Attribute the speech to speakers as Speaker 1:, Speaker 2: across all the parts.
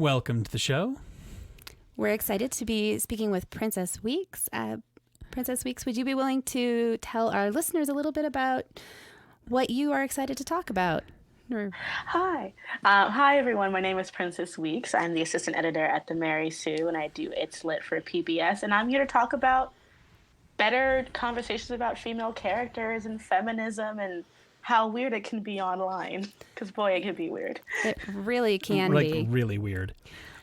Speaker 1: Welcome to the show.
Speaker 2: We're excited to be speaking with Princess Weeks. Princess Weeks, would you be willing to tell our listeners a little bit about what you are excited to talk about?
Speaker 3: Hi. Hi, everyone. My name is Princess Weeks. I'm the assistant editor at the Mary Sue, and I do It's Lit for PBS. And I'm here to talk about better conversations about female characters and feminism and how weird it can be online. Because, boy, it can be weird.
Speaker 2: It really can be.
Speaker 1: Like, really weird.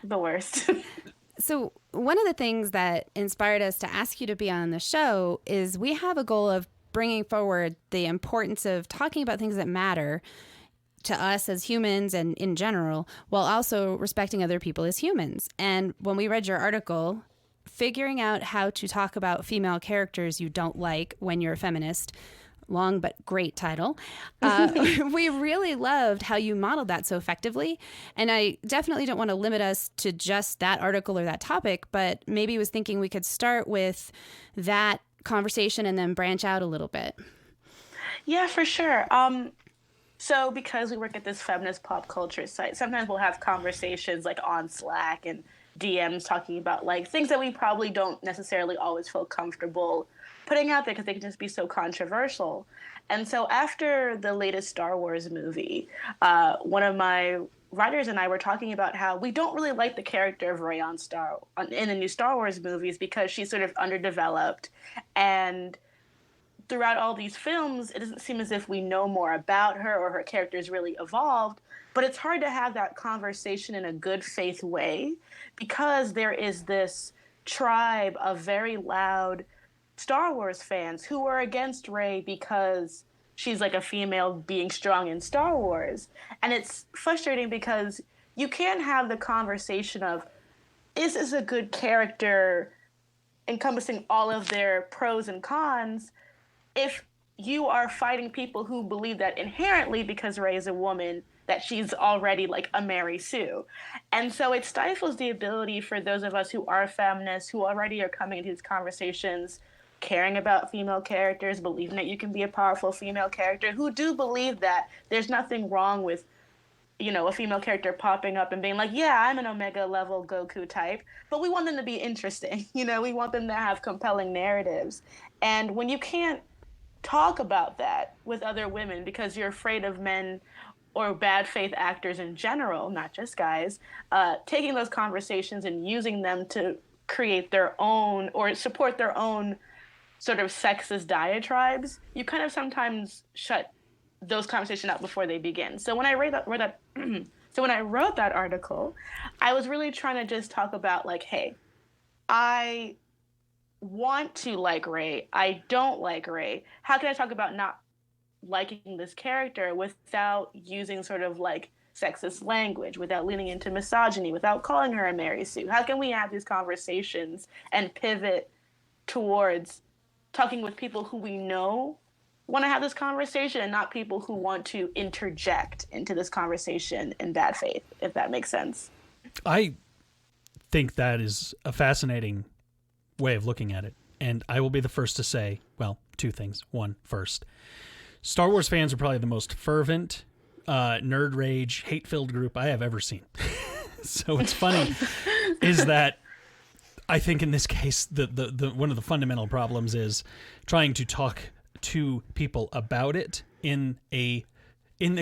Speaker 3: The worst.
Speaker 2: So one of the things that inspired us to ask you to be on the show is we have a goal of bringing forward the importance of talking about things that matter to us as humans and in general, while also respecting other people as humans. And when we read your article, figuring out how to talk about female characters you don't like when you're a feminist, long but great title, we really loved how you modeled that so effectively. And I definitely don't want to limit us to just that article or that topic, but maybe was thinking we could start with that conversation and then branch out a little bit.
Speaker 3: Yeah, for sure. So because we work at this feminist pop culture site, sometimes we'll have conversations like on Slack and DMs talking about like things that we probably don't necessarily always feel comfortable putting out there because they can just be so controversial. And so after the latest Star Wars movie, one of my writers and I were talking about how we don't really like the character of Rey in the new Star Wars movies because she's sort of underdeveloped, and throughout all these films, it doesn't seem as if we know more about her or her character's really evolved, but it's hard to have that conversation in a good faith way because there is this tribe of very loud Star Wars fans who are against Rey because she's like a female being strong in Star Wars. And it's frustrating because you can't have the conversation of, is this a good character encompassing all of their pros and cons, if you are fighting people who believe that inherently, because Rey is a woman, that she's already like a Mary Sue. And so it stifles the ability for those of us who are feminists, who already are coming into these conversations, caring about female characters, believing that you can be a powerful female character, who do believe that there's nothing wrong with, you know, a female character popping up and being like, yeah, I'm an Omega level Goku type, but we want them to be interesting. You know, we want them to have compelling narratives. And when you can't talk about that with other women because you're afraid of men or bad faith actors in general, not just guys, taking those conversations and using them to create their own or support their own sort of sexist diatribes, you kind of sometimes shut those conversations out before they begin. So when I wrote that article, I was really trying to just talk about like, hey, I want to like Rey. I don't like Rey. How can I talk about not liking this character without using sort of like sexist language, without leaning into misogyny, without calling her a Mary Sue? How can we have these conversations and pivot towards talking with people who we know want to have this conversation and not people who want to interject into this conversation in bad faith, if that makes sense?
Speaker 1: I think that is a fascinating way of looking at it. And I will be the first to say, well, two things. One, first, Star Wars fans are probably the most fervent, nerd rage, hate-filled group I have ever seen. So what's funny is that I think in this case, the one of the fundamental problems is trying to talk to people about it in the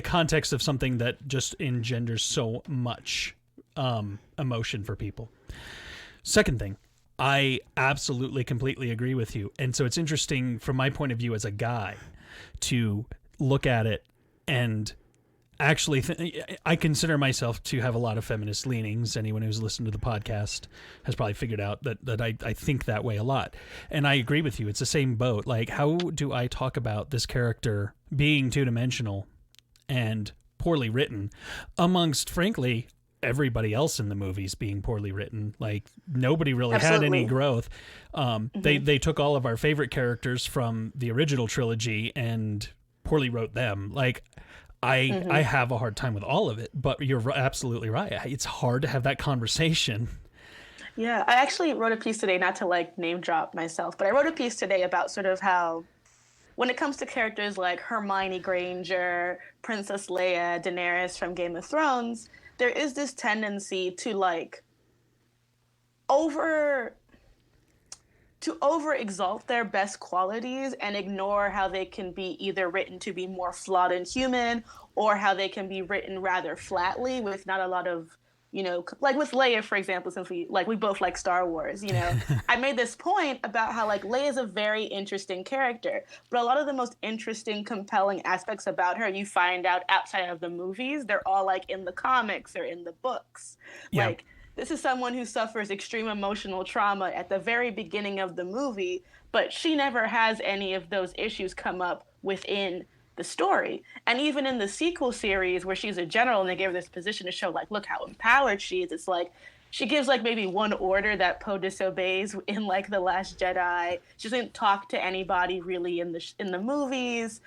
Speaker 1: context of something that just engenders so much emotion for people. Second thing, I absolutely, completely agree with you. And so it's interesting from my point of view as a guy to look at it and actually, I consider myself to have a lot of feminist leanings. Anyone who's listened to the podcast has probably figured out that I think that way a lot. And I agree with you. It's the same boat. Like, how do I talk about this character being two-dimensional and poorly written amongst, frankly, everybody else in the movies being poorly written? Like, nobody really
Speaker 3: Absolutely.
Speaker 1: had any growth. They took all of our favorite characters from the original trilogy and poorly wrote them. Like, I have a hard time with all of it, but you're absolutely right. It's hard to have that conversation.
Speaker 3: Yeah, I actually wrote a piece today, not to like name drop myself, but I wrote a piece today about sort of how when it comes to characters like Hermione Granger, Princess Leia, Daenerys from Game of Thrones, there is this tendency to like over exalt their best qualities and ignore how they can be either written to be more flawed and human, or how they can be written rather flatly with not a lot of, you know, like with Leia, for example, since we both like Star Wars, you know, I made this point about how like Leia is a very interesting character, but a lot of the most interesting, compelling aspects about her you find out outside of the movies. They're all like in the comics or in the books.
Speaker 1: Yeah.
Speaker 3: Like, this is someone who suffers extreme emotional trauma at the very beginning of the movie, but she never has any of those issues come up within the story. And even in the sequel series where she's a general and they give her this position to show like, look how empowered she is, it's like she gives like maybe one order that Poe disobeys in like The Last Jedi. She doesn't talk to anybody really in the movies.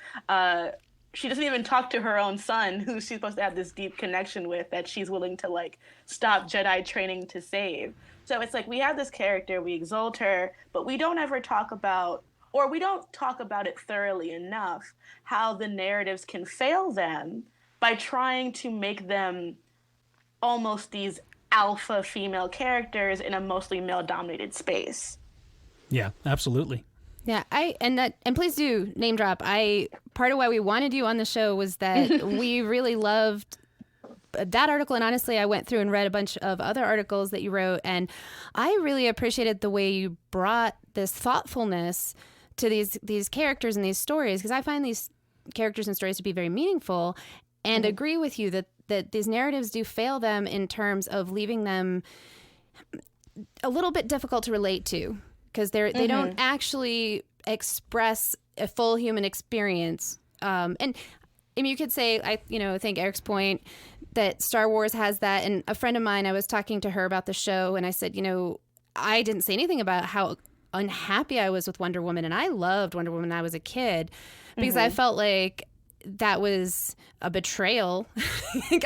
Speaker 3: She doesn't even talk to her own son, who she's supposed to have this deep connection with, that she's willing to like stop Jedi training to save. So it's like we have this character, we exalt her, but we don't ever talk about, or we don't talk about it thoroughly enough, how the narratives can fail them by trying to make them almost these alpha female characters in a mostly male-dominated space.
Speaker 1: Yeah, absolutely.
Speaker 2: Yeah, and please do name drop. Part of why we wanted you on the show was that we really loved that article, and honestly, I went through and read a bunch of other articles that you wrote, and I really appreciated the way you brought this thoughtfulness to these characters and these stories, because I find these characters and stories to be very meaningful, and agree with you that these narratives do fail them in terms of leaving them a little bit difficult to relate to. Because they don't actually express a full human experience. And I mean, you could say, I think Eric's point that Star Wars has that. And a friend of mine, I was talking to her about the show, and I said, I didn't say anything about how unhappy I was with Wonder Woman. And I loved Wonder Woman when I was a kid, because I felt like that was a betrayal.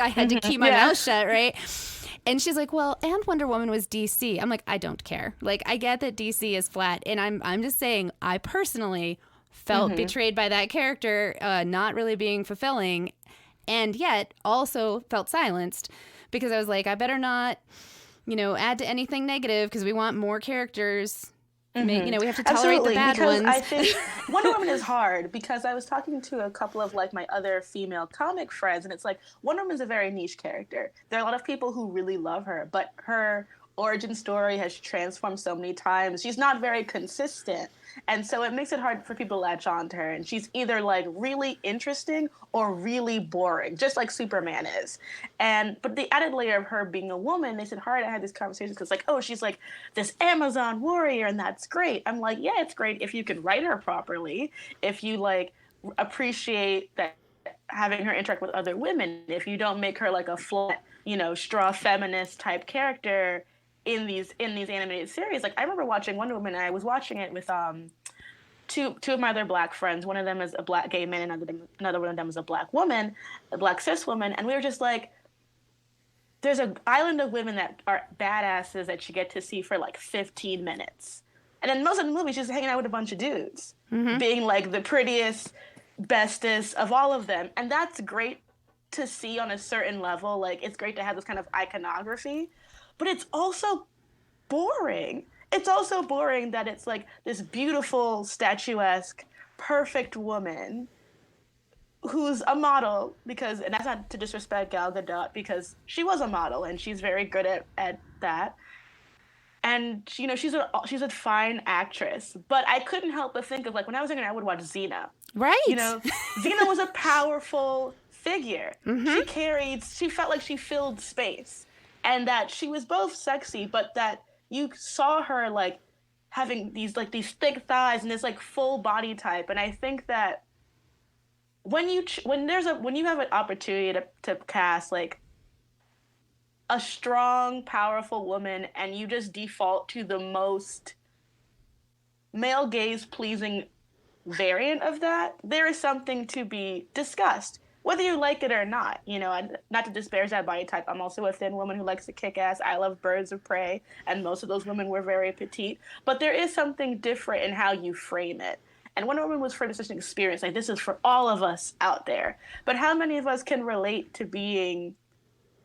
Speaker 2: I had to keep my mouth shut, right? And she's like, well, and Wonder Woman was DC. I'm like, I don't care. Like, I get that DC is flat. And I'm just saying, I personally felt betrayed by that character not really being fulfilling, and yet also felt silenced, because I was like, I better not, add to anything negative, because we want more characters. We have to tolerate the bad
Speaker 3: because
Speaker 2: ones.
Speaker 3: I think Wonder Woman is hard, because I was talking to a couple of like my other female comic friends, and it's like Wonder Woman's a very niche character. There are a lot of people who really love her, but her origin story has transformed so many times. She's not very consistent. And so it makes it hard for people to latch on to her. And she's either like really interesting or really boring, just like Superman is. But the added layer of her being a woman makes it hard. I had these conversations because like, oh, she's like this Amazon warrior, and that's great. I'm like, yeah, it's great if you can write her properly, if you like appreciate that having her interact with other women, if you don't make her like a flat, straw feminist type character in these animated series. Like, I remember watching Wonder Woman, and I was watching it with two of my other Black friends. One of them is a Black gay man, and another one of them is a Black woman, a Black cis woman, and we were just like, there's an island of women that are badasses that you get to see for like 15 minutes. And then most of the movie, she's hanging out with a bunch of dudes, being like the prettiest, bestest of all of them. And that's great to see on a certain level. Like, it's great to have this kind of iconography. But it's also boring. It's also boring that it's like this beautiful, statuesque, perfect woman who's a model, and that's not to disrespect Gal Gadot, because she was a model and she's very good at that. And she's a fine actress. But I couldn't help but think of, like, when I was younger, I would watch Xena.
Speaker 2: Right.
Speaker 3: Xena was a powerful figure. She felt like she filled space. And that she was both sexy, but that you saw her like having these thick thighs and this like full body type. And I think that when you have an opportunity to cast like a strong, powerful woman, and you just default to the most male gaze pleasing variant of that, there is something to be discussed. Whether you like it or not, not to disparage that body type. I'm also a thin woman who likes to kick ass. I love Birds of Prey, and most of those women were very petite. But there is something different in how you frame it. And Wonder Woman was for such an experience. Like, this is for all of us out there. But how many of us can relate to being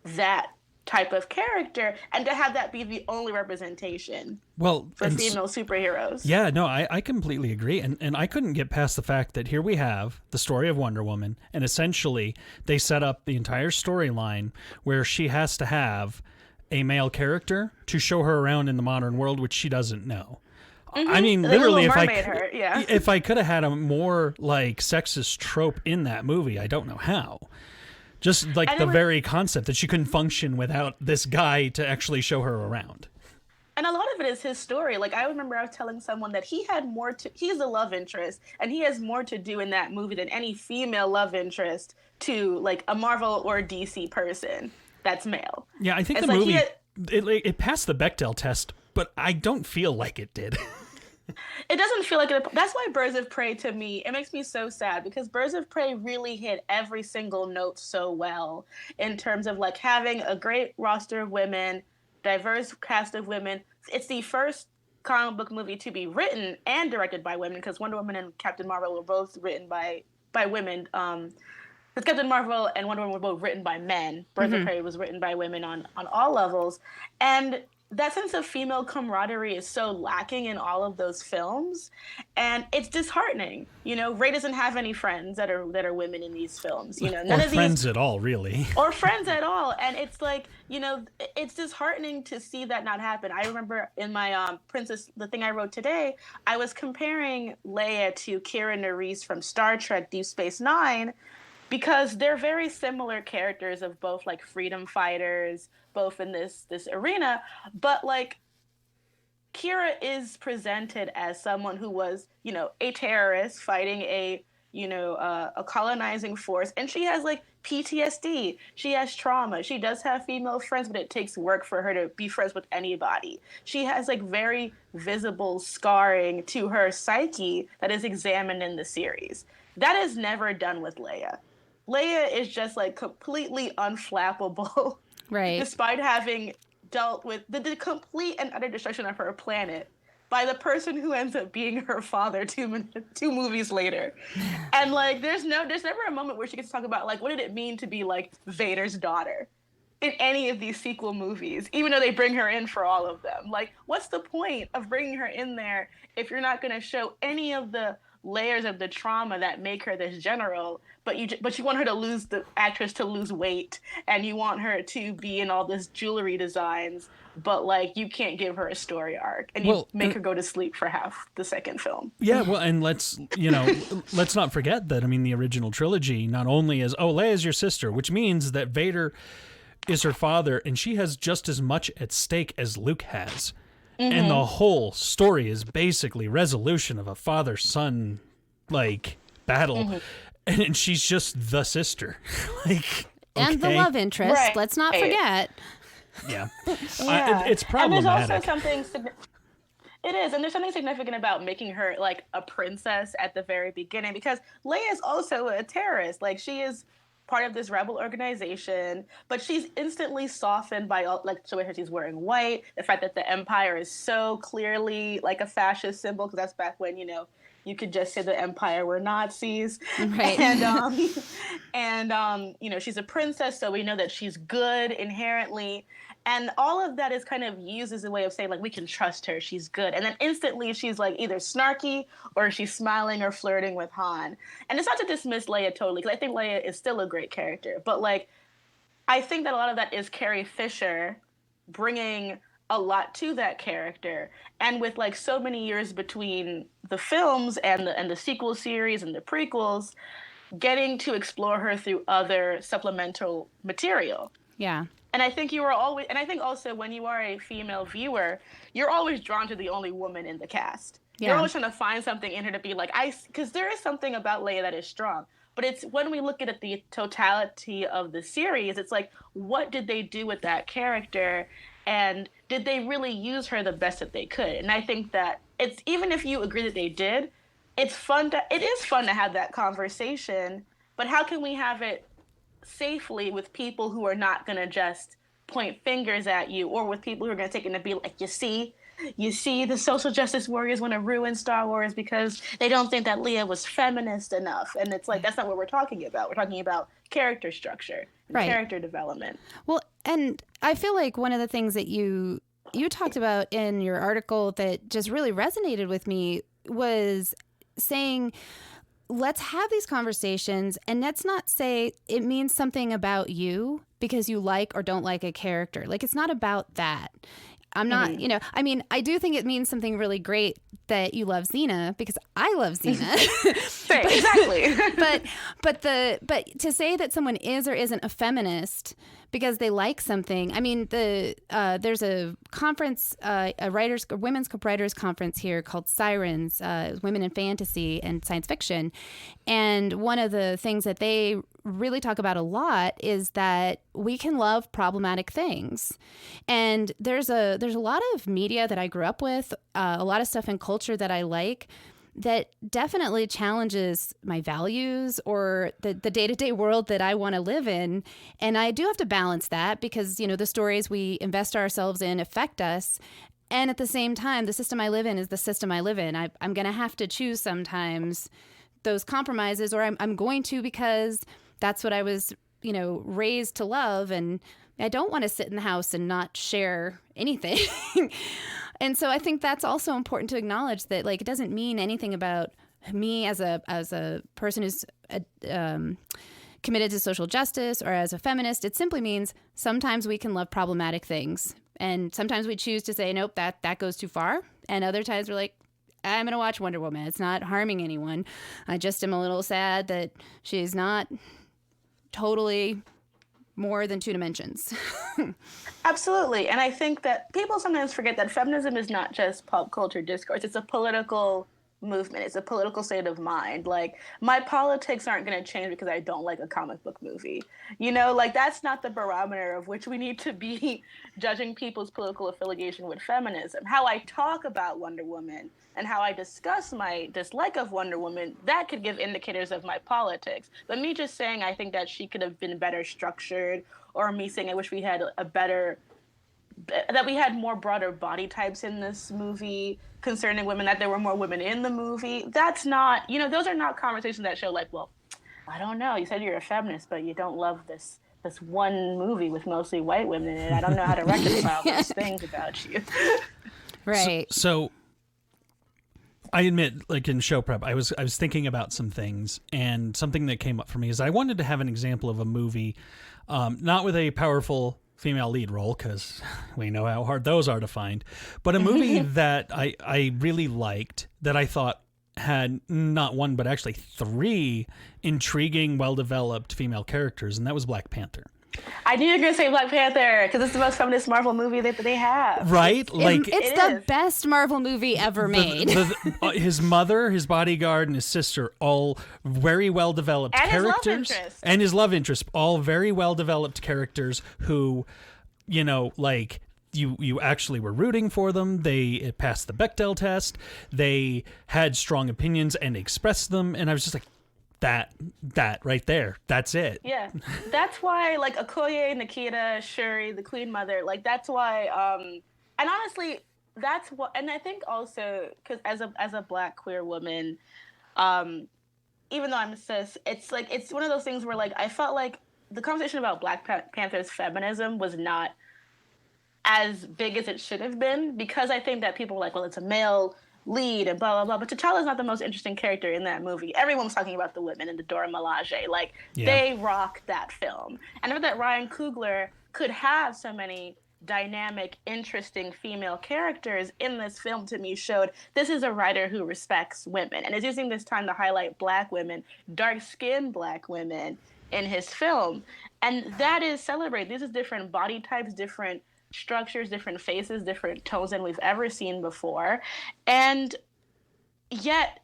Speaker 3: that type of character and to have that be the only representation for female superheroes.
Speaker 1: Yeah, no, I completely agree. And I couldn't get past the fact that here we have the story of Wonder Woman, and essentially they set up the entire storyline where she has to have a male character to show her around in the modern world, which she doesn't know. I mean, literally, if I could have had a more like sexist trope in that movie, I don't know how. Just like the very concept that she couldn't function without this guy to actually show her around.
Speaker 3: And a lot of it is his story. Like, I remember I was telling someone that he's the love interest, and he has more to do in that movie than any female love interest to, like, a Marvel or DC person that's male.
Speaker 1: Yeah, I think the movie, it passed the Bechdel test, but I don't feel like it did.
Speaker 3: It doesn't feel like it. That's why Birds of Prey, to me, it makes me so sad, because Birds of Prey really hit every single note so well in terms of like having a great roster of women, diverse cast of women. It's the first comic book movie to be written and directed by women, because Wonder Woman and Captain Marvel were both written by women. Because Captain Marvel and Wonder Woman were both written by men. Birds of Prey was written by women on all levels. And that sense of female camaraderie is so lacking in all of those films, and it's disheartening. You know, Rey doesn't have any friends that are women in these films. You know, none of
Speaker 1: friends at all, really.
Speaker 3: Or friends at all, and it's like, you know, it's disheartening to see that not happen. I remember in my the thing I wrote today, I was comparing Leia to Keira Nerys from Star Trek: Deep Space Nine, because they're very similar characters of both like freedom fighters, both in this arena, but like Keira is presented as someone who was, you know, a terrorist fighting a colonizing force, and she has like PTSD. She has trauma. She does have female friends, but it takes work for her to be friends with anybody. She has like very visible scarring to her psyche that is examined in the series. That is never done with Leia. Leia is just like completely unflappable.
Speaker 2: Right.
Speaker 3: Despite having dealt with the complete and utter destruction of her planet by the person who ends up being her father two movies later. And like there's never a moment where she gets to talk about like what did it mean to be like Vader's daughter in any of these sequel movies, even though they bring her in for all of them. Like, what's the point of bringing her in there if you're not going to show any of the layers of the trauma that make her this general, but you want her to lose, the actress to lose weight, and you want her to be in all this jewelry designs, but like you can't give her a story arc, and you make her go to sleep for half the second film.
Speaker 1: Yeah, well, and let's not forget that, I mean, the original trilogy not only is, Leia's your sister, which means that Vader is her father, and she has just as much at stake as Luke has. Mm-hmm. And the whole story is basically resolution of a father-son, like, battle. Mm-hmm. And she's just the sister.
Speaker 2: And the love interest. Right. Let's not forget.
Speaker 1: Yeah. It's problematic.
Speaker 3: And there's also something... It is, and there's something significant about making her, like, a princess at the very beginning, because Leia is also a terrorist. Like, she is part of this rebel organization, but she's instantly softened by all, like, the way she's wearing white, the fact that the Empire is so clearly like a fascist symbol, because that's back when, you could just say the Empire were Nazis. Right. And she's a princess, so we know that she's good inherently. And all of that is kind of used as a way of saying, like, we can trust her, she's good. And then instantly she's, like, either snarky or she's smiling or flirting with Han. And it's not to dismiss Leia totally, because I think Leia is still a great character. But, like, I think that a lot of that is Carrie Fisher bringing a lot to that character. And with, like, so many years between the films and the sequel series and the prequels, getting to explore her through other supplemental material.
Speaker 2: Yeah.
Speaker 3: And I think I think also when you are a female viewer, you're always drawn to the only woman in the cast. Yeah. You're always trying to find something in her to be like, because there is something about Leia that is strong. But it's when we look at the totality of the series, it's like, what did they do with that character? And did they really use her the best that they could? And I think that it's, even if you agree that they did, it is fun to have that conversation. But how can we have it safely with people who are not going to just point fingers at you, or with people who are going to take it and be like, you see the social justice warriors want to ruin Star Wars because they don't think that Leia was feminist enough. And it's like, that's not what we're talking about. We're talking about character structure. and
Speaker 2: Right.
Speaker 3: character development.
Speaker 2: Well, and I feel like one of the things that you talked about in your article that just really resonated with me was saying, let's have these conversations and let's not say it means something about you because you like or don't like a character. Like, it's not about that. I'm not, I mean, I do think it means something really great that you love Xena because I love Xena.
Speaker 3: Exactly.
Speaker 2: but to say that someone is or isn't a feminist because they like something, I mean, there's a conference, a women's writers conference here called Sirens, Women in Fantasy and Science Fiction, and one of the things that they really talk about a lot is that we can love problematic things. And there's a lot of media that I grew up with, a lot of stuff in culture that I like that definitely challenges my values or the day-to-day world that I want to live in. And I do have to balance that because, the stories we invest ourselves in affect us. And at the same time, the system I live in is the system I live in. I'm going to have to choose sometimes those compromises, or I'm going to because that's what I was, raised to love. And I don't want to sit in the house and not share anything. And so I think that's also important to acknowledge that, like, it doesn't mean anything about me as a person who's committed to social justice or as a feminist. It simply means sometimes we can love problematic things. And sometimes we choose to say, nope, that goes too far. And other times we're like, I'm going to watch Wonder Woman. It's not harming anyone. I just am a little sad that she's not totally more than two dimensions.
Speaker 3: Absolutely. And I think that people sometimes forget that feminism is not just pop culture discourse. It's a political movement. It's a political state of mind. Like, my politics aren't going to change because I don't like a comic book movie. That's not the barometer of which we need to be judging people's political affiliation with feminism. How I talk about Wonder Woman and how I discuss my dislike of Wonder Woman, that could give indicators of my politics. But me just saying I think that she could have been better structured, or me saying I wish we had that we had more broader body types in this movie concerning women, that there were more women in the movie. That's not, those are not conversations that show, like, well, I don't know, you said you're a feminist, but you don't love this one movie with mostly white women in it. I don't know how to reconcile those things about you.
Speaker 2: Right.
Speaker 1: So I admit, like, in show prep, I was thinking about some things, and something that came up for me is I wanted to have an example of a movie, not with a powerful female lead role, because we know how hard those are to find, but a movie that I really liked, that I thought had not one but actually three intriguing, well-developed female characters, and that was Black Panther.
Speaker 3: I knew you were going to say Black Panther because it's the most feminist Marvel movie that they have.
Speaker 1: Right?
Speaker 2: It's the best Marvel movie ever made.
Speaker 1: His mother, his bodyguard, and his sister, all very well-developed characters. And his love interest, all very well-developed characters who, you actually were rooting for them. They passed the Bechdel test. They had strong opinions and expressed them. And I was just like, that right there, that's it.
Speaker 3: Yeah, that's why, like, Okoye, Nikita, Shuri, the Queen Mother, like, that's why, and honestly, that's what, and I think also, because as a Black queer woman, even though I'm cis, it's like, it's one of those things where, like, I felt like the conversation about Black Panther's feminism was not as big as it should have been, because I think that people were like, well, it's a male lead and blah, blah, blah. But T'Challa's not the most interesting character in that movie. Everyone's talking about the women in the Dora Milaje. Like, They rock that film. And I know that Ryan Coogler could have so many dynamic, interesting female characters in this film, to me, showed this is a writer who respects women and is using this time to highlight Black women, dark-skinned Black women in his film. And that is celebrated. These are different body types, different structures, different faces, different tones than we've ever seen before. And yet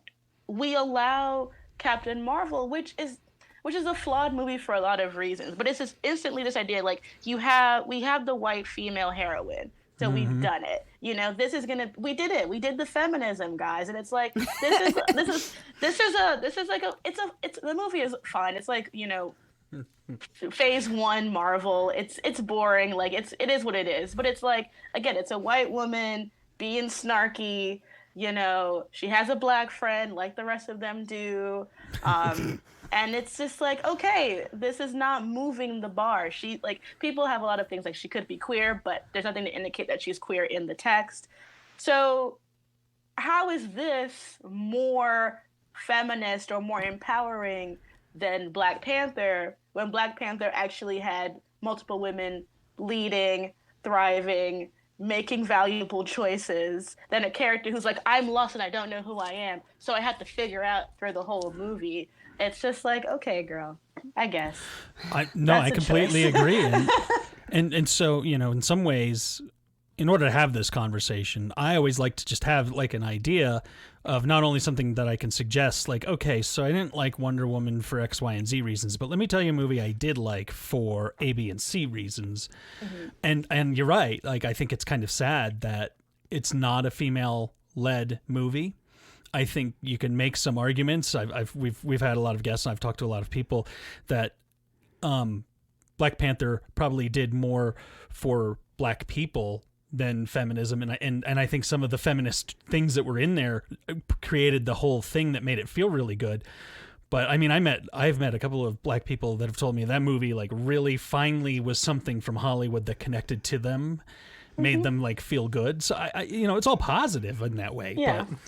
Speaker 3: we allow Captain Marvel, which is a flawed movie for a lot of reasons, but it's just instantly this idea, like, we have the white female heroine, so we've done it. We did it. We did the feminism, guys. And it's like, the movie is fine. It's like, phase one Marvel, it's boring, like, it is what it is, but it's like, again, it's a white woman being snarky, she has a Black friend like the rest of them do, And it's just like, okay, this is not moving the bar. She, like, people have a lot of things, like she could be queer, but there's nothing to indicate that she's queer in the text. So how is this more feminist or more empowering than Black Panther, when Black Panther actually had multiple women leading, thriving, making valuable choices, than a character who's like, I'm lost and I don't know who I am, so I have to figure out through the whole movie. It's just like, okay, girl, I guess.
Speaker 1: I completely agree. And so, you know, in some ways, in order to have this conversation, I always like to just have like an idea of not only something that I can suggest, like, okay, so I didn't like Wonder Woman for X, Y, and Z reasons, but let me tell you a movie I did like for A, B, and C reasons. Mm-hmm. And you're right. Like, I think it's kind of sad that it's not a female-led movie. I think you can make some arguments. We've had a lot of guests, and I've talked to a lot of people that Black Panther probably did more for Black people than feminism, and I think some of the feminist things that were in there created the whole thing that made it feel really good. But I mean, I've met a couple of Black people that have told me that movie like really finally was something from Hollywood that connected to them, made them like feel good. So I you know, it's all positive in that way.
Speaker 3: Yeah.
Speaker 1: But.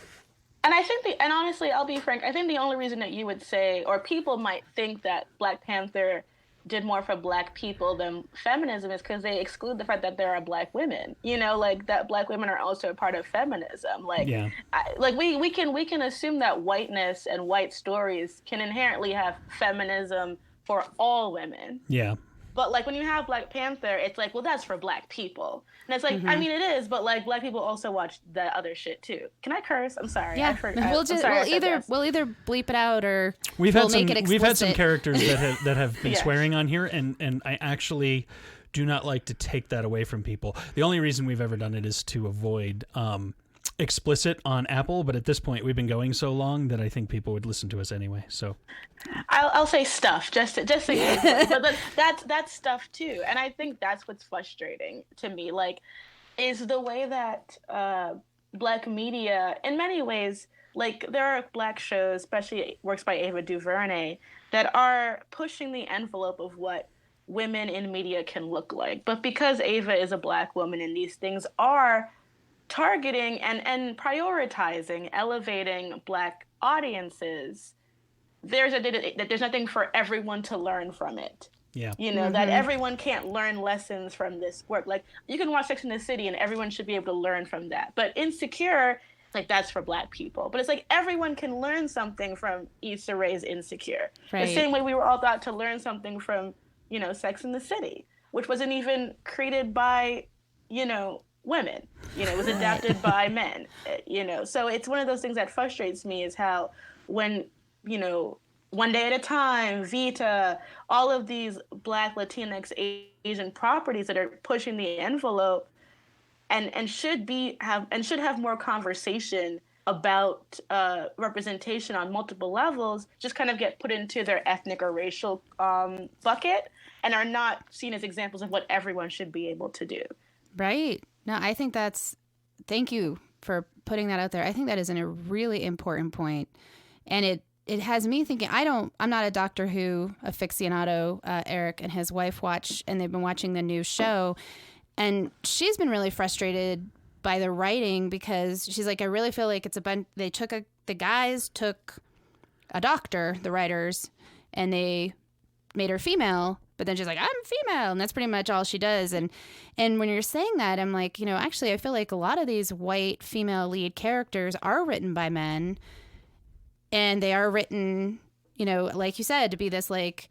Speaker 3: And I think and honestly, I'll be frank, I think the only reason that you would say, or people might think that Black Panther did more for Black people than feminism is because they exclude the fact that there are Black women, you know, like that Black women are also a part of feminism. Like, yeah. We can assume that whiteness and white stories can inherently have feminism for all women.
Speaker 1: Yeah.
Speaker 3: But like when you have Black Panther, it's like, well, that's for Black people. And it's like, I mean, it is, but like Black people also watch that other shit too. Can I curse? I'm sorry.
Speaker 2: Yeah, we'll either bleep it out or
Speaker 1: we've
Speaker 2: we'll
Speaker 1: had
Speaker 2: make it explicit.
Speaker 1: We've had some characters that have been swearing on here, and I actually do not like to take that away from people. The only reason we've ever done it is to avoid explicit on Apple, but at this point we've been going so long that I think people would listen to us anyway. So
Speaker 3: I'll say stuff just to but that's stuff too, and I think that's what's frustrating to me. Like, is the way that Black media, in many ways, like there are Black shows, especially works by Ava DuVernay, that are pushing the envelope of what women in media can look like. But because Ava is a Black woman and these things are targeting and prioritizing, elevating Black audiences, there's nothing for everyone to learn from it.
Speaker 1: Yeah.
Speaker 3: You know, that everyone can't learn lessons from this work. Like, you can watch Sex and the City and everyone should be able to learn from that. But Insecure, it's like, that's for Black people. But it's like everyone can learn something from Issa Rae's Insecure. Right. The same way we were all thought to learn something from, you know, Sex and the City, which wasn't even created by, you know, women. You know, it was adapted by men. You know, so it's one of those things that frustrates me, is how when, you know, One Day at a Time, Vita, all of these Black, Latinx, Asian properties that are pushing the envelope and should have more conversation about representation on multiple levels, just kind of get put into their ethnic or racial bucket and are not seen as examples of what everyone should be able to do.
Speaker 2: Right. No, I think thank you for putting that out there. I think that is a really important point. And it has me thinking, I'm not a Doctor Who aficionado. Eric and his wife watch, and they've been watching the new show. And she's been really frustrated by the writing because she's like, I really feel like it's the guys took a doctor, the writers, and they made her female. But then she's like, I'm female, and that's pretty much all she does. And when you're saying that, I'm like, you know, actually, I feel like a lot of these white female lead characters are written by men, and they are written, you know, like you said, to be this like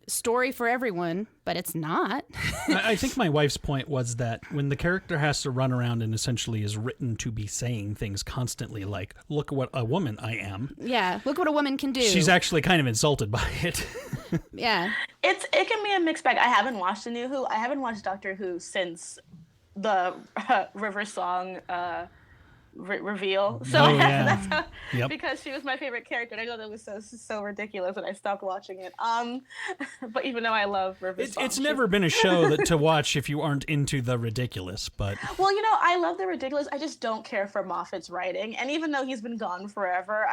Speaker 2: story for everyone, but it's not.
Speaker 1: I think my wife's point was that when the character has to run around and essentially is written to be saying things constantly like, look what a woman I am.
Speaker 2: Yeah, look what a woman can do.
Speaker 1: She's actually kind of insulted by it.
Speaker 2: Yeah.
Speaker 3: It can be a mixed bag. I haven't watched the new Who. I haven't watched Doctor Who since the River Song reveal. So that's how, because she was my favorite character, and I know that was so ridiculous that I stopped watching it. But even though I love River Song,
Speaker 1: it's never been a show to watch if you aren't into the ridiculous. But
Speaker 3: well, you know, I love the ridiculous. I just don't care for Moffat's writing, and even though he's been gone forever,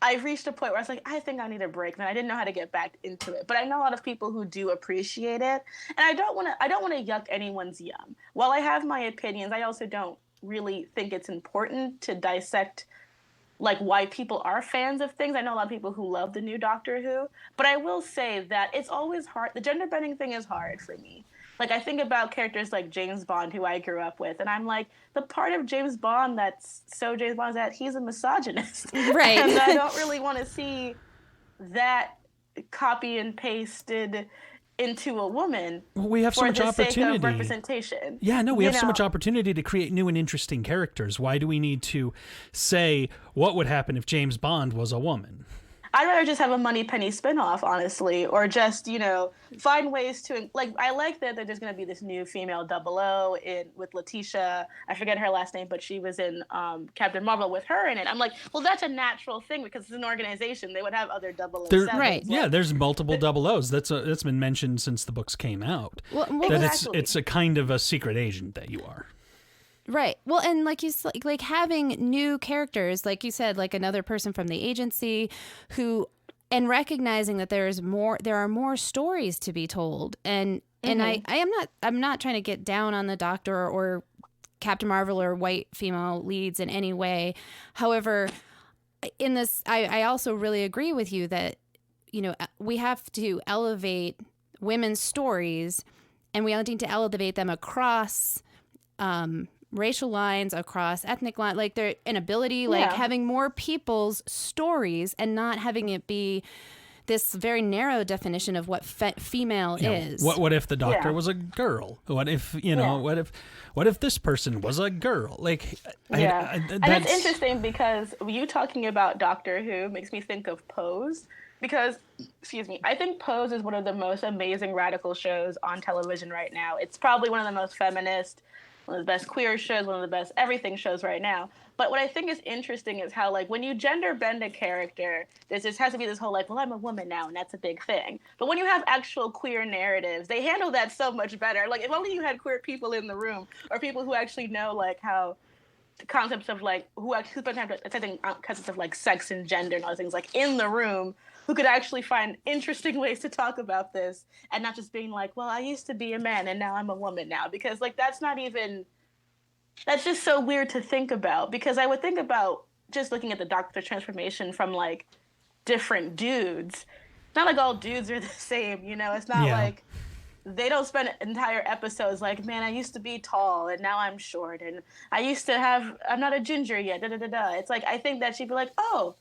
Speaker 3: I've reached a point where I was like, I think I need a break, and I didn't know how to get back into it. But I know a lot of people who do appreciate it, and I don't want to yuck anyone's yum. While I have my opinions, I also don't really think it's important to dissect like why people are fans of things. I know a lot of people who love the new Doctor Who, but I will say that it's always hard. The gender bending thing is hard for me. Like, I think about characters like James Bond, who I grew up with, and I'm like, the part of James Bond that's so James Bond is that he's a misogynist.
Speaker 2: Right.
Speaker 3: And I don't really want to see that copy and pasted into a woman.
Speaker 1: We have so much opportunity.
Speaker 3: Sake of representation.
Speaker 1: Yeah, no, we have so much opportunity to create new and interesting characters. Why do we need to say what would happen if James Bond was a woman?
Speaker 3: I'd rather just have a Moneypenny spinoff, honestly, or just, find ways to, like, I like that there's going to be this new female 00 with Letitia. I forget her last name, but she was in Captain Marvel with her in it. I'm like, well, that's a natural thing because it's an organization. They would have other 007s.
Speaker 2: Right.
Speaker 1: Yeah, there's multiple 00s. That's been mentioned since the books came out.
Speaker 2: Well,
Speaker 1: that
Speaker 3: exactly.
Speaker 1: it's a kind of a secret agent that you are.
Speaker 2: Right. Well, and like having new characters, like you said, like another person from the agency and recognizing that there are more stories to be told. And I'm not trying to get down on the Doctor or Captain Marvel or white female leads in any way. However, in this, I also really agree with you that, we have to elevate women's stories, and we need to elevate them across, racial lines, across ethnic lines, like their inability, like having more people's stories and not having it be this very narrow definition of what female is.
Speaker 1: What if the Doctor was a girl? What if what if this person was a girl? Like,
Speaker 3: and it's interesting because you talking about Doctor Who makes me think of Pose. Because, I think Pose is one of the most amazing radical shows on television right now. It's probably one of the most feminist, one of the best queer shows, one of the best everything shows right now. But what I think is interesting is how, like, when you gender bend a character, there just has to be this whole, like, well, I'm a woman now, and that's a big thing. But when you have actual queer narratives, they handle that so much better. Like, if only you had queer people in the room, or people who actually know, like, how the concepts of, like, who spend time assessing concepts of, like, sex and gender and all those things, like, in the room, who could actually find interesting ways to talk about this and not just being like, well, I used to be a man and now I'm a woman now. Because, like, that's just so weird to think about. Because I would think about just looking at the Doctor transformation from, like, different dudes. It's not like all dudes are the same, It's not like they don't spend entire episodes like, man, I used to be tall and now I'm short. And I'm not a ginger yet, da-da-da-da. It's like, I think that she'd be like, oh,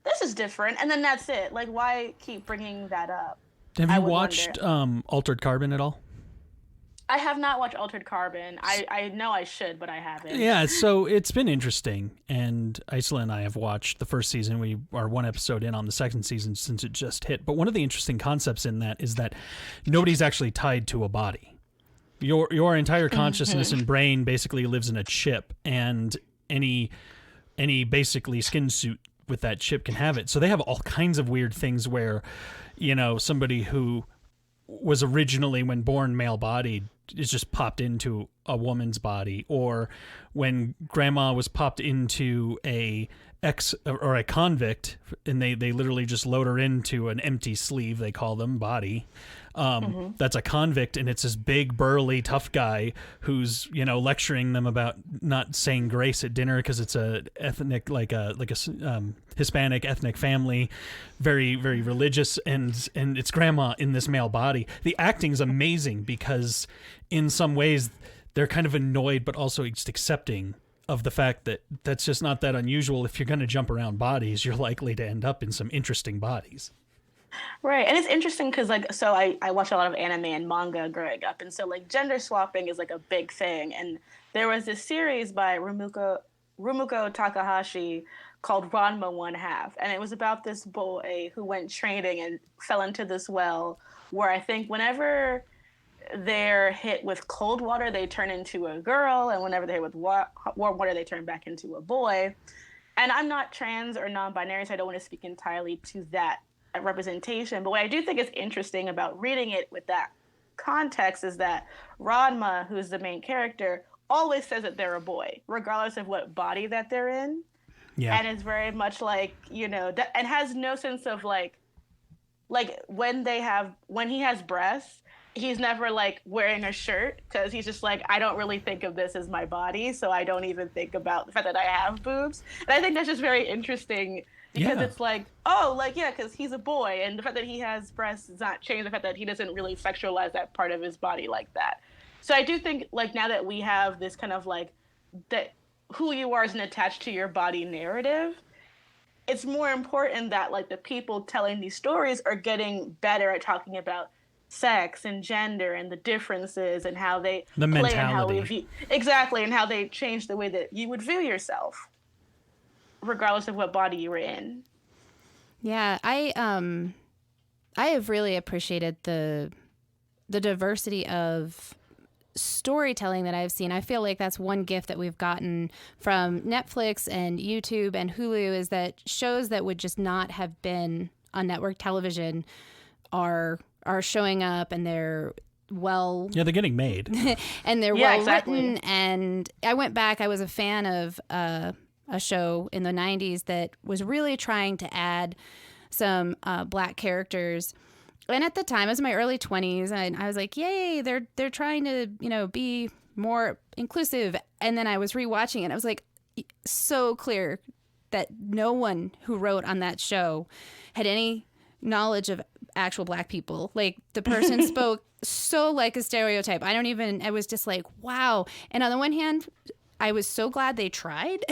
Speaker 3: this is different, and then that's it. Like, why keep bringing that up?
Speaker 1: Have you watched Altered Carbon at all?
Speaker 3: I have not watched Altered Carbon. I know I should, but I haven't.
Speaker 1: Yeah, so it's been interesting, and Iceland and I have watched the first season. We are one episode in on the second season since it just hit. But one of the interesting concepts in that is that nobody's actually tied to a body. Your entire consciousness and brain basically lives in a chip, and any basically skin suit with that chip can have it. So they have all kinds of weird things where, somebody who was originally, when born, male-bodied is just popped into a woman's body, or when grandma was popped into a convict, and they literally just load her into an empty sleeve, they call them, body. That's a convict, and it's this big, burly, tough guy who's, lecturing them about not saying grace at dinner because it's a ethnic, like a Hispanic ethnic family, very, very religious, and it's grandma in this male body. The acting's amazing because in some ways they're kind of annoyed, but also just accepting of the fact that that's just not that unusual. If you're going to jump around bodies, you're likely to end up in some interesting bodies.
Speaker 3: Right. And it's interesting because, like, so I watch a lot of anime and manga growing up. And so, like, gender swapping is, like, a big thing. And there was this series by Rumiko Takahashi called Ranma One Half. And it was about this boy who went training and fell into this well where I think whenever they're hit with cold water, they turn into a girl. And whenever they're hit with warm water, they turn back into a boy. And I'm not trans or non-binary, so I don't want to speak entirely to that representation. But what I do think is interesting about reading it with that context is that Ranma, who's the main character, always says that they're a boy, regardless of what body that they're in.
Speaker 1: Yeah.
Speaker 3: And is very much like, and has no sense of like when he has breasts, he's never like wearing a shirt because he's just like, I don't really think of this as my body, so I don't even think about the fact that I have boobs. And I think that's just very interesting because it's like, oh, like, yeah, because he's a boy, and the fact that he has breasts does not change the fact that he doesn't really sexualize that part of his body like that. So I do think, like, now that we have this kind of like that who you are isn't attached to your body narrative, it's more important that like the people telling these stories are getting better at talking about sex and gender and the differences and how they
Speaker 1: the
Speaker 3: play
Speaker 1: mentality.
Speaker 3: and how we view exactly, and how they change the way that you would view yourself, regardless of what body you were in.
Speaker 2: Yeah, I have really appreciated the diversity of storytelling that I've seen. I feel like that's one gift that we've gotten from Netflix and YouTube and Hulu, is that shows that would just not have been on network television are showing up, and they're
Speaker 1: they're getting made
Speaker 2: and they're written. And I went back, I was a fan of a show in the 90s that was really trying to add some black characters. And at the time, it was my early 20s, and I was like, yay, they're trying to, be more inclusive. And then I was rewatching it. I was like, so clear that no one who wrote on that show had any knowledge of actual black people. Like, the person spoke so like a stereotype. I was just like, wow. And on the one hand, I was so glad they tried,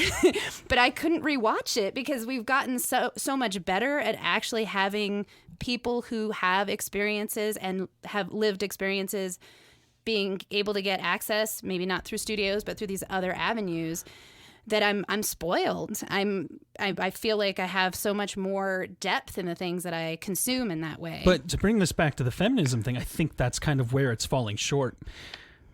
Speaker 2: but I couldn't rewatch it because we've gotten so much better at actually having people who have experiences and have lived experiences being able to get access, maybe not through studios, but through these other avenues, that I'm spoiled. I feel like I have so much more depth in the things that I consume in that way.
Speaker 1: But to bring this back to the feminism thing, I think that's kind of where it's falling short,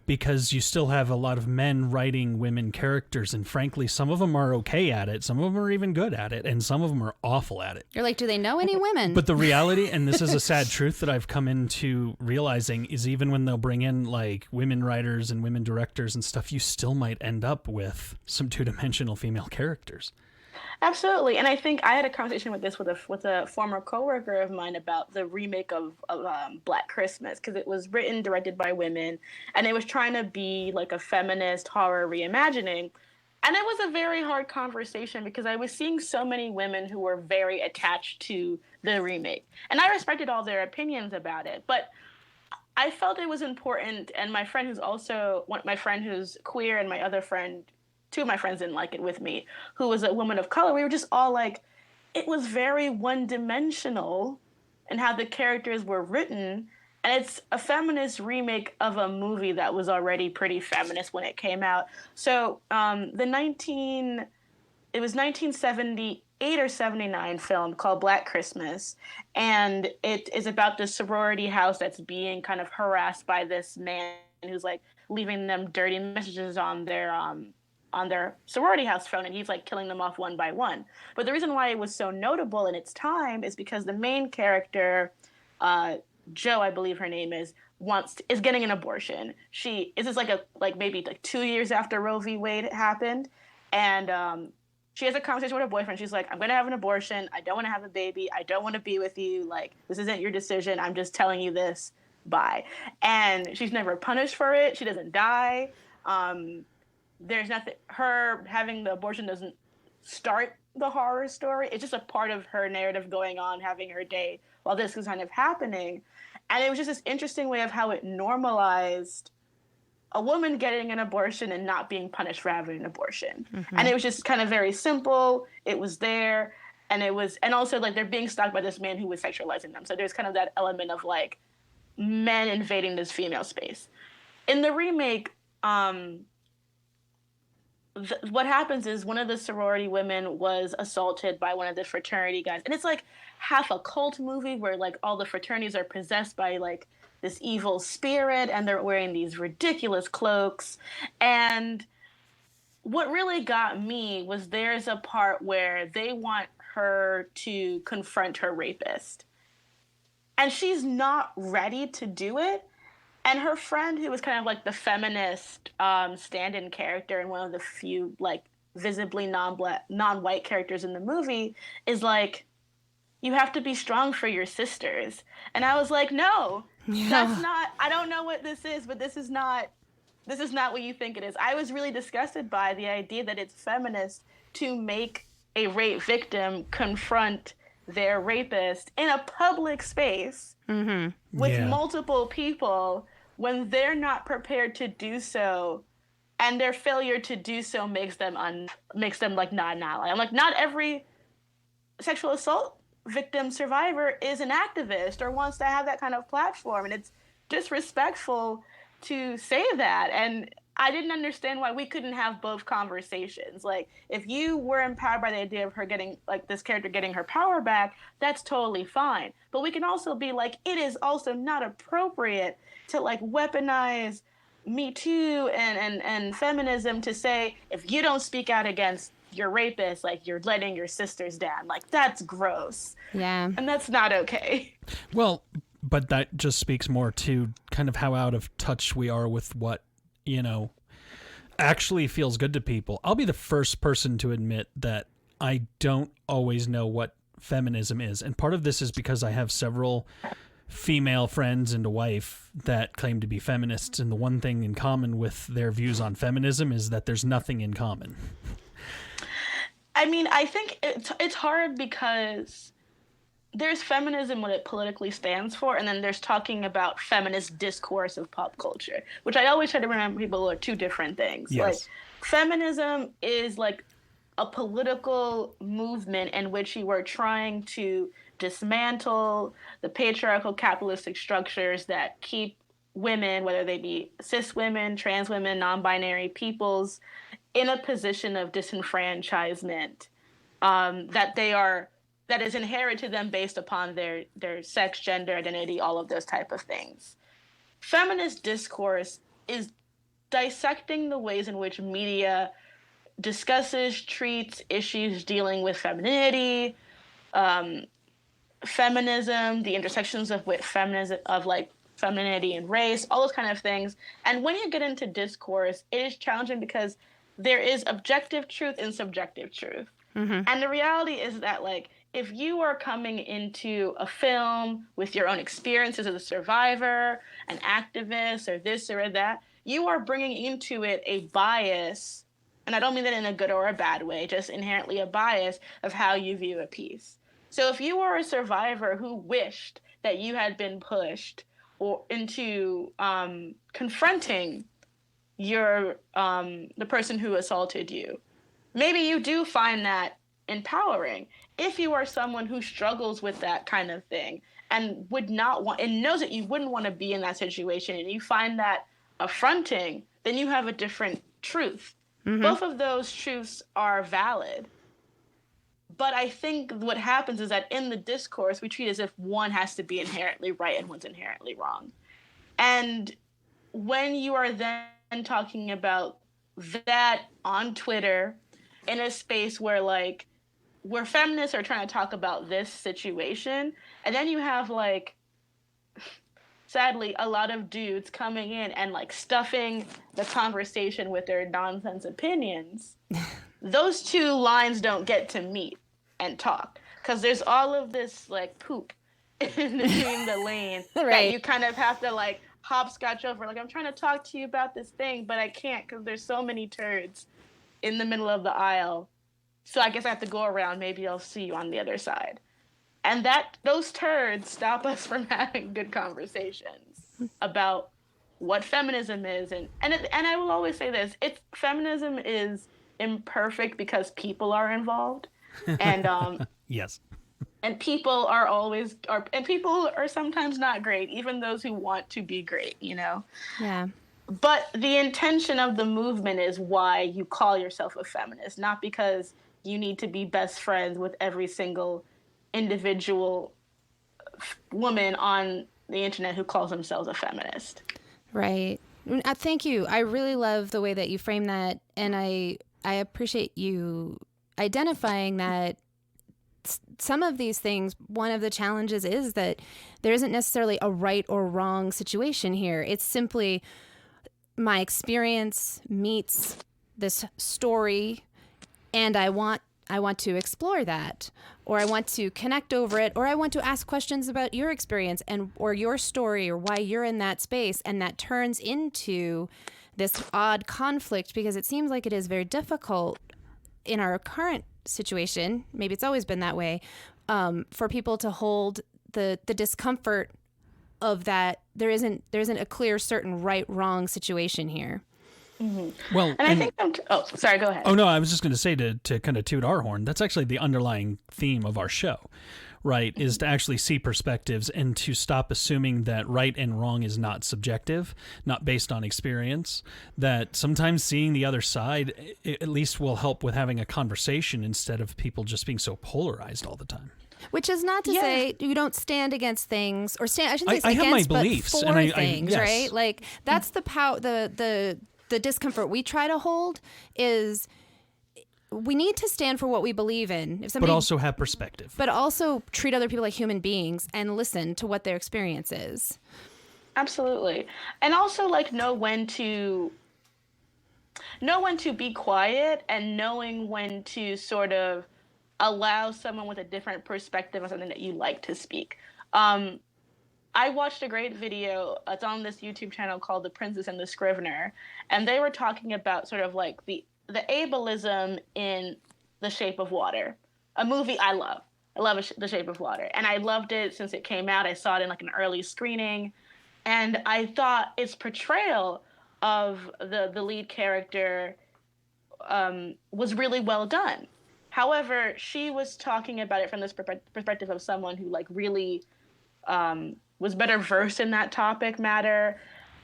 Speaker 1: because you still have a lot of men writing women characters, and frankly, some of them are okay at it, some of them are even good at it, and some of them are awful at it.
Speaker 2: You're like, do they know any women?
Speaker 1: But the reality, and this is a sad truth that I've come into realizing, is even when they'll bring in like women writers and women directors and stuff, you still might end up with some two-dimensional female characters.
Speaker 3: Absolutely, and I think I had a conversation with a former coworker of mine about the remake of Black Christmas, because it was written, directed by women, and it was trying to be like a feminist horror reimagining, and it was a very hard conversation because I was seeing so many women who were very attached to the remake, and I respected all their opinions about it, but I felt it was important. And my friend who's queer, and my other friend, two of my friends didn't like it with me, who was a woman of color, we were just all like, it was very one-dimensional in how the characters were written, and it's a feminist remake of a movie that was already pretty feminist when it came out. So it was 1978 or 79 film called Black Christmas, and it is about the sorority house that's being kind of harassed by this man who's like leaving them dirty messages on their sorority house phone, and he's like killing them off one by one. But the reason why it was so notable in its time is because the main character, Jo, I believe her name is getting an abortion. This is maybe 2 years after Roe v. Wade happened, and she has a conversation with her boyfriend. She's like, I'm gonna have an abortion. I don't want to have a baby. I don't want to be with you. Like, this isn't your decision. I'm just telling you this. Bye. And she's never punished for it. She doesn't die. There's nothing, her having the abortion doesn't start the horror story. It's just a part of her narrative going on, having her day while this was kind of happening. And it was just this interesting way of how it normalized a woman getting an abortion and not being punished for having an abortion. Mm-hmm. And it was just kind of very simple. It was there. And also like they're being stalked by this man who was sexualizing them. So there's kind of that element of like men invading this female space. In the remake, what happens is one of the sorority women was assaulted by one of the fraternity guys. And it's like half a cult movie where like all the fraternities are possessed by like this evil spirit, and they're wearing these ridiculous cloaks. And what really got me was there's a part where they want her to confront her rapist, and she's not ready to do it. And her friend, who was kind of like the feminist stand-in character and one of the few like visibly non-white characters in the movie is like, you have to be strong for your sisters. And I was like, no, that's not, I don't know what this is, but this is not what you think it is. I was really disgusted by the idea that it's feminist to make a rape victim confront their rapist in a public space with multiple people when they're not prepared to do so, and their failure to do so makes them like not an ally. I'm like, not every sexual assault victim survivor is an activist or wants to have that kind of platform, and it's disrespectful to say that. And I didn't understand why we couldn't have both conversations. Like, if you were empowered by the idea of her getting, like, this character getting her power back, that's totally fine. But we can also be like, it is also not appropriate to, like, weaponize Me Too and feminism to say, if you don't speak out against your rapist, like, you're letting your sisters down. Like, that's gross.
Speaker 2: Yeah.
Speaker 3: And that's not okay.
Speaker 1: Well, but that just speaks more to kind of how out of touch we are with what, you know, actually feels good to people. I'll be the first person to admit that I don't always know what feminism is. And part of this is because I have several female friends and a wife that claim to be feminists. And the one thing in common with their views on feminism is that there's nothing in common.
Speaker 3: I mean, I think it's hard because there's feminism, what it politically stands for, and then there's talking about feminist discourse of pop culture, which I always try to remember people are two different things.
Speaker 1: Yes.
Speaker 3: Like, feminism is like a political movement in which you are trying to dismantle the patriarchal capitalistic structures that keep women, whether they be cis women, trans women, non-binary peoples, in a position of disenfranchisement that is inherent to them based upon their sex, gender, identity, all of those type of things. Feminist discourse is dissecting the ways in which media discusses, treats issues dealing with femininity, feminism, the intersections of feminism, of like femininity and race, all those kind of things. And when you get into discourse, it is challenging because there is objective truth and subjective truth. And the reality is that, like, if you are coming into a film with your own experiences as a survivor, an activist, or this or that, you are bringing into it a bias, and I don't mean that in a good or a bad way, just inherently a bias of how you view a piece. So if you are a survivor who wished that you had been pushed or into confronting the person who assaulted you, maybe you do find that empowering. If you are someone who struggles with that kind of thing and would not want, and knows that you wouldn't want to be in that situation, and you find that affronting, then you have a different truth. Both of those truths are valid. But I think what happens is that in the discourse, we treat it as if one has to be inherently right and one's inherently wrong. And when you are then talking about that on Twitter in a space where feminists are trying to talk about this situation, and then you have, like, sadly, a lot of dudes coming in and, like, stuffing the conversation with their nonsense opinions, those two lines don't get to meet and talk, because there's all of this, like, poop in between the lane that you kind of have to, like, hopscotch over. Like, I'm trying to talk to you about this thing, but I can't because there's so many turds in the middle of the aisle. So I guess I have to go around. Maybe I'll see you on the other side. And those turds stop us from having good conversations about what feminism is. And I will always say this: feminism is imperfect because people are involved. And
Speaker 1: yes.
Speaker 3: And people people are sometimes not great, even those who want to be great, you know?
Speaker 2: Yeah.
Speaker 3: But the intention of the movement is why you call yourself a feminist, not because you need to be best friends with every single individual woman on the internet who calls themselves a feminist.
Speaker 2: Right. Thank you. I really love the way that you frame that, and I appreciate you identifying that some of these things, one of the challenges is that there isn't necessarily a right or wrong situation here. It's simply my experience meets this story and I want to explore that, or I want to connect over it, or I want to ask questions about your experience or your story or why you're in that space, and that turns into this odd conflict because it seems like it is very difficult in our current situation. Maybe it's always been that way, for people to hold the discomfort of that there isn't a clear, certain right, wrong situation here.
Speaker 1: Mm-hmm. Well,
Speaker 3: and I think sorry, go ahead.
Speaker 1: Oh no, I was just going to say to kind of toot our horn. That's actually the underlying theme of our show, right? Is to actually see perspectives and to stop assuming that right and wrong is not subjective, not based on experience. That sometimes seeing the other side at least will help with having a conversation instead of people just being so polarized all the time.
Speaker 2: Which is not to say you don't stand against things, or stand. I shouldn't say
Speaker 1: I
Speaker 2: against,
Speaker 1: have my
Speaker 2: but
Speaker 1: beliefs,
Speaker 2: for
Speaker 1: and
Speaker 2: things,
Speaker 1: yes.
Speaker 2: right? Like that's the discomfort we try to hold is we need to stand for what we believe in. If somebody,
Speaker 1: but also have perspective.
Speaker 2: But also treat other people like human beings and listen to what their experience is.
Speaker 3: Absolutely, and also like know when to be quiet, and knowing when to sort of allow someone with a different perspective on something that you like to speak. I watched a great video. It's on this YouTube channel called The Princess and the Scrivener, and they were talking about sort of like the ableism in The Shape of Water, a movie I love. I love The Shape of Water, and I loved it since it came out. I saw it in like an early screening, and I thought its portrayal of the lead character was really well done. However, she was talking about it from this perspective of someone who like really was better versed in that topic matter.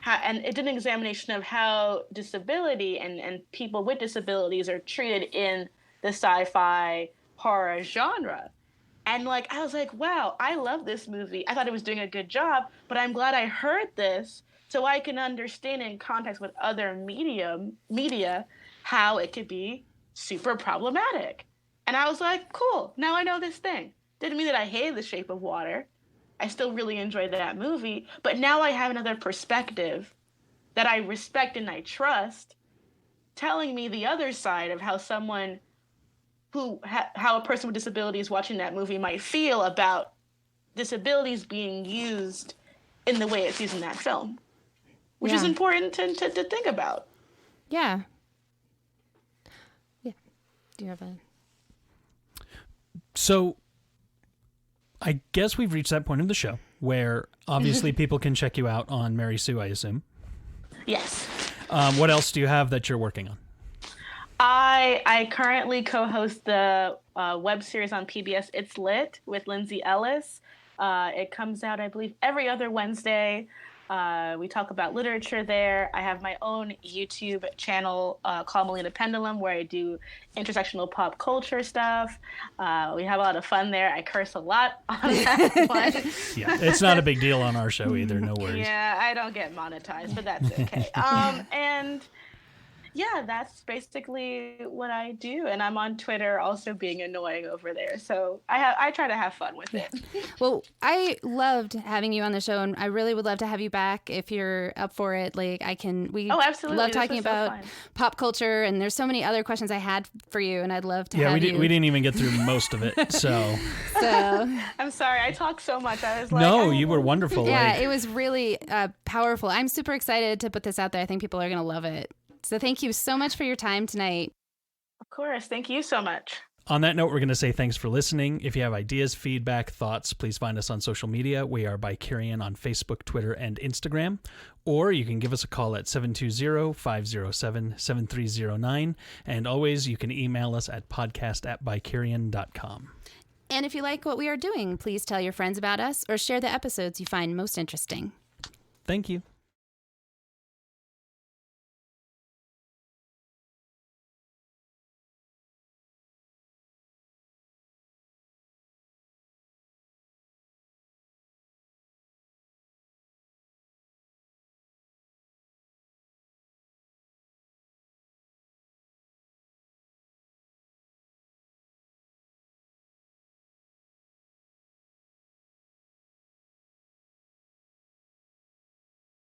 Speaker 3: And it did an examination of how disability and people with disabilities are treated in the sci-fi horror genre. And like, I was like, wow, I love this movie. I thought it was doing a good job, but I'm glad I heard this so I can understand in context with other media how it could be super problematic. And I was like, cool, now I know this thing. Didn't mean that I hated The Shape of Water. I still really enjoyed that movie. But now I have another perspective that I respect and I trust, telling me the other side of how someone how a person with disabilities watching that movie might feel about disabilities being used in the way it's used in that film, which is important to think about.
Speaker 2: Yeah. Yeah. Do you have a...
Speaker 1: So I guess we've reached that point of the show where obviously people can check you out on Mary Sue, I assume.
Speaker 3: Yes.
Speaker 1: What else do you have that you're working on?
Speaker 3: I currently co-host the web series on PBS It's Lit with Lindsay Ellis. It comes out, I believe, every other Wednesday. We talk about literature there. I have my own YouTube channel called Melina Pendulum, where I do intersectional pop culture stuff. We have a lot of fun there. I curse a lot on that one.
Speaker 1: Yeah, it's not a big deal on our show either. No worries.
Speaker 3: Yeah, I don't get monetized, but that's okay. And yeah, that's basically what I do. And I'm on Twitter also being annoying over there. So I try to have fun with it.
Speaker 2: Well, I loved having you on the show, and I really would love to have you back if you're up for it. Like we
Speaker 3: absolutely.
Speaker 2: love talking about pop culture, and there's so many other questions I had for you, and I'd love to have you.
Speaker 1: We didn't even get through most of it. So
Speaker 3: I'm sorry. I talk so much. I was like,
Speaker 1: no, you were wonderful.
Speaker 2: Yeah, it was really powerful. I'm super excited to put this out there. I think people are going to love it. So thank you so much for your time tonight.
Speaker 3: Of course. Thank you so much.
Speaker 1: On that note, we're going to say thanks for listening. If you have ideas, feedback, thoughts, please find us on social media. We are BiCurean on Facebook, Twitter, and Instagram. Or you can give us a call at 720-507-7309. And always, you can email us at podcast@BiCurean.com.
Speaker 2: And if you like what we are doing, please tell your friends about us or share the episodes you find most interesting.
Speaker 1: Thank you.